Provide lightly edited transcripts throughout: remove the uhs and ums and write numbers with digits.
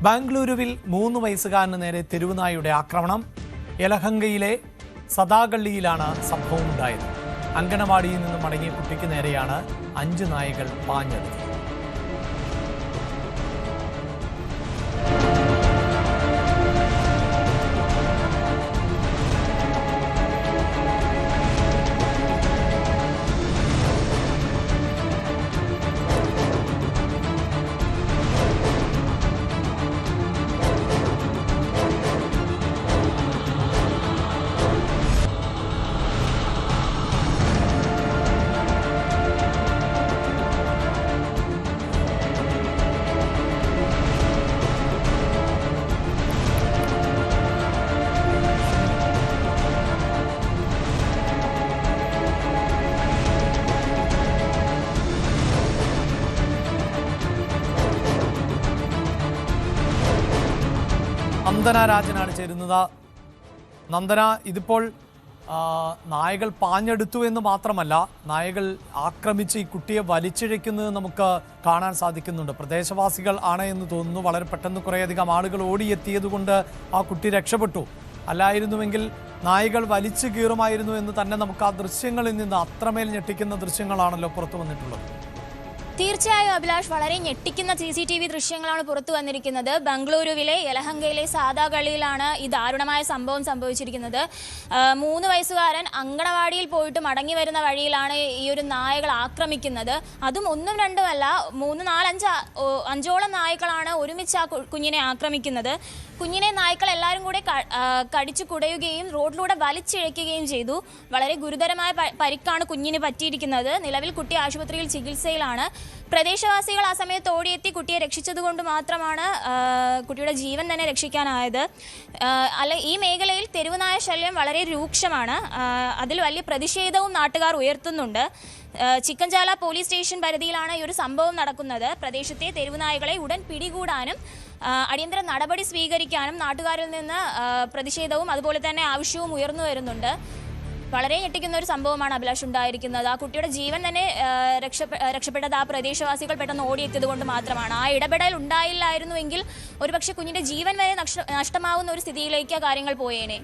ബാംഗ്ലൂരുവിൽ 3 വയസ്സുകാരന് നേരെ തെരുവുനായുടെ ആക്രമണം. യലഹങ്കയിലെ സദാഗള്ളിയിലാണ് സംഭവമുണ്ടായത്. അങ്കണവാടിയിൽ നിന്ന് മടങ്ങിയ കുട്ടിക്ക് നേരെയാണ് 5 നായകൾ പാഞ്ഞെടുത്തത്. നന്ദന രാജനാണ് ചേരുന്നത്. നന്ദന, ഇതിപ്പോൾ നായകൾ പാഞ്ഞെടുത്തു എന്ന് മാത്രമല്ല, നായകൾ ആക്രമിച്ച് ഈ കുട്ടിയെ വലിച്ചിഴയ്ക്കുന്നത് നമുക്ക് കാണാൻ സാധിക്കുന്നുണ്ട്. പ്രദേശവാസികൾ ആണ് എന്ന് തോന്നുന്നു. വളരെ പെട്ടെന്ന് കുറേയധികം ആളുകൾ ഓടിയെത്തിയതുകൊണ്ട് ആ കുട്ടി രക്ഷപ്പെട്ടു. അല്ലായിരുന്നുവെങ്കിൽ നായകൾ വലിച്ചു കീറുമായിരുന്നു എന്ന് തന്നെ നമുക്ക് ആ ദൃശ്യങ്ങളിൽ നിന്ന് അത്രമേൽ ഞെട്ടിക്കുന്ന ദൃശ്യങ്ങളാണല്ലോ പുറത്തു വന്നിട്ടുള്ളത്. തീർച്ചയായും അഭിലാഷ്, വളരെ ഞെട്ടിക്കുന്ന CCTV ദൃശ്യങ്ങളാണ് പുറത്തു വന്നിരിക്കുന്നത്. ബംഗളൂരുവിലെ യലഹങ്കയിലെ സാദാഗള്ളിയിലാണ് ഈ ദാരുണമായ സംഭവം സംഭവിച്ചിരിക്കുന്നത്. 3 വയസ്സുകാരൻ അങ്കണവാടിയിൽ പോയിട്ട് മടങ്ങി വരുന്ന വഴിയിലാണ് ഈ ഒരു നായകൾ ആക്രമിക്കുന്നത്. അതും 1ഉം 2ഉമല്ല, 3, 4, 5ഓളം നായ്ക്കളാണ് ഒരുമിച്ച് ആ കുഞ്ഞിനെ ആക്രമിക്കുന്നത്. കുഞ്ഞിനെ നായ്ക്കൾ എല്ലാവരും കൂടെ കടിച്ചു കുടയുകയും റോഡിലൂടെ വലിച്ചിഴയ്ക്കുകയും ചെയ്തു. വളരെ ഗുരുതരമായ പരിക്കാണ് കുഞ്ഞിന് പറ്റിയിരിക്കുന്നത്. നിലവിൽ കുട്ടി ആശുപത്രിയിൽ ചികിത്സയിലാണ്. പ്രദേശവാസികൾ ആ സമയത്ത് ഓടിയെത്തി കുട്ടിയെ രക്ഷിച്ചതുകൊണ്ട് മാത്രമാണ് കുട്ടിയുടെ ജീവൻ തന്നെ രക്ഷിക്കാനായത്. ഈ മേഖലയിൽ തെരുവുനായ ശല്യം വളരെ രൂക്ഷമാണ്. അതിൽ വലിയ പ്രതിഷേധവും നാട്ടുകാർ ഉയർത്തുന്നുണ്ട്. ചിക്കൻചാല പോലീസ് സ്റ്റേഷൻ പരിധിയിലാണ് ഈ ഒരു സംഭവം നടക്കുന്നത്. പ്രദേശത്തെ തെരുവുനായകളെ ഉടൻ പിടികൂടാനും അടിയന്തര നടപടി സ്വീകരിക്കാനും നാട്ടുകാരിൽ നിന്ന് പ്രതിഷേധവും അതുപോലെ തന്നെ ആവശ്യവും ഉയർന്നു വരുന്നുണ്ട്. വളരെ ഞെട്ടിക്കുന്ന ഒരു സംഭവമാണ് അഭിലാഷ് ഉണ്ടായിരിക്കുന്നത്. ആ കുട്ടിയുടെ ജീവൻ തന്നെ രക്ഷപ്പെട്ടത് ആ പ്രദേശവാസികൾ പെട്ടെന്ന് ഓടിയെത്തിയത് കൊണ്ട് മാത്രമാണ്. ആ ഇടപെടൽ ഉണ്ടായില്ലായിരുന്നുവെങ്കിൽ ഒരുപക്ഷെ കുഞ്ഞിന്റെ ജീവൻ വരെ നഷ്ടമാവുന്ന ഒരു സ്ഥിതിയിലേക്ക് കാര്യങ്ങൾ പോയേനെ.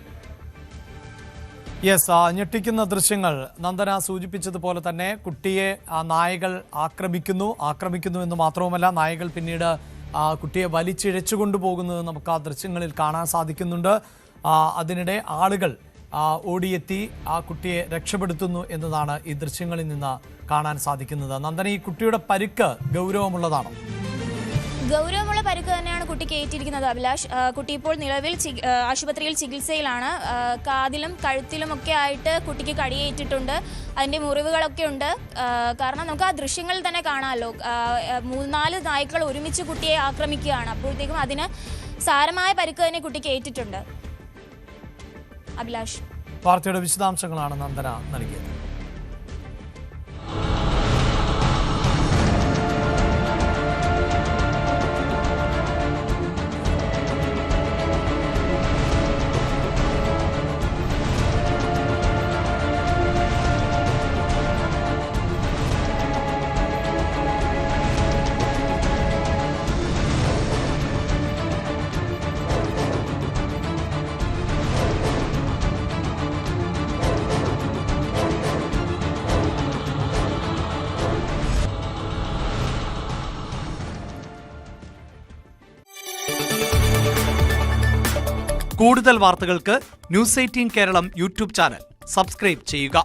യെസ്, ഞെട്ടിക്കുന്ന ദൃശ്യങ്ങൾ നന്ദന സൂചിപ്പിച്ചതുപോലെ തന്നെ കുട്ടിയെ നായകൾ ആക്രമിക്കുന്നു എന്ന് മാത്രവുമല്ല, നായകൾ പിന്നീട് കുട്ടിയെ വലിച്ചിഴച്ചു കൊണ്ടുപോകുന്നത് നമുക്ക് ആ ദൃശ്യങ്ങളിൽ കാണാൻ സാധിക്കുന്നുണ്ട്. അതിനിടെ ആളുകൾ ഓടിയെത്തി ആ കുട്ടിയെ രക്ഷപ്പെടുത്തുന്നു എന്നതാണ് ഈ ദൃശ്യങ്ങളിൽ നിന്ന് കാണാൻ സാധിക്കുന്നത്. നന്ദന, ഈ കുട്ടിയുടെ പരിക്ക് ഗൗരവമുള്ളതാണോ? ഗൗരവമുള്ള പരിക്ക് തന്നെയാണ് കുട്ടിക്ക് ഏറ്റിരിക്കുന്നത് അഭിലാഷ്. കുട്ടി ഇപ്പോൾ നിലവിൽ ആശുപത്രിയിൽ ചികിത്സയിലാണ്. കാതിലും കഴുത്തിലും ഒക്കെ ആയിട്ട് കുട്ടിക്ക് കടിയേറ്റിട്ടുണ്ട്. അതിൻ്റെ മുറിവുകളൊക്കെ ഉണ്ട്. കാരണം നമുക്ക് ആ ദൃശ്യങ്ങളിൽ തന്നെ കാണാമല്ലോ, 3-4 നായ്ക്കൾ ഒരുമിച്ച് കുട്ടിയെ ആക്രമിക്കുകയാണ്. അപ്പോഴത്തേക്കും അതിന് സാരമായ പരിക്ക് തന്നെ കുട്ടിക്ക് ഏറ്റിട്ടുണ്ട്. അഭിലാഷ്, വാർത്തയുടെ വിശദാംശങ്ങളാണ് നന്ദന നൽകിയത്. കൂടുതൽ വാർത്തകൾക്ക് News 18 Keralam YouTube channel subscribe ചെയ്യുക.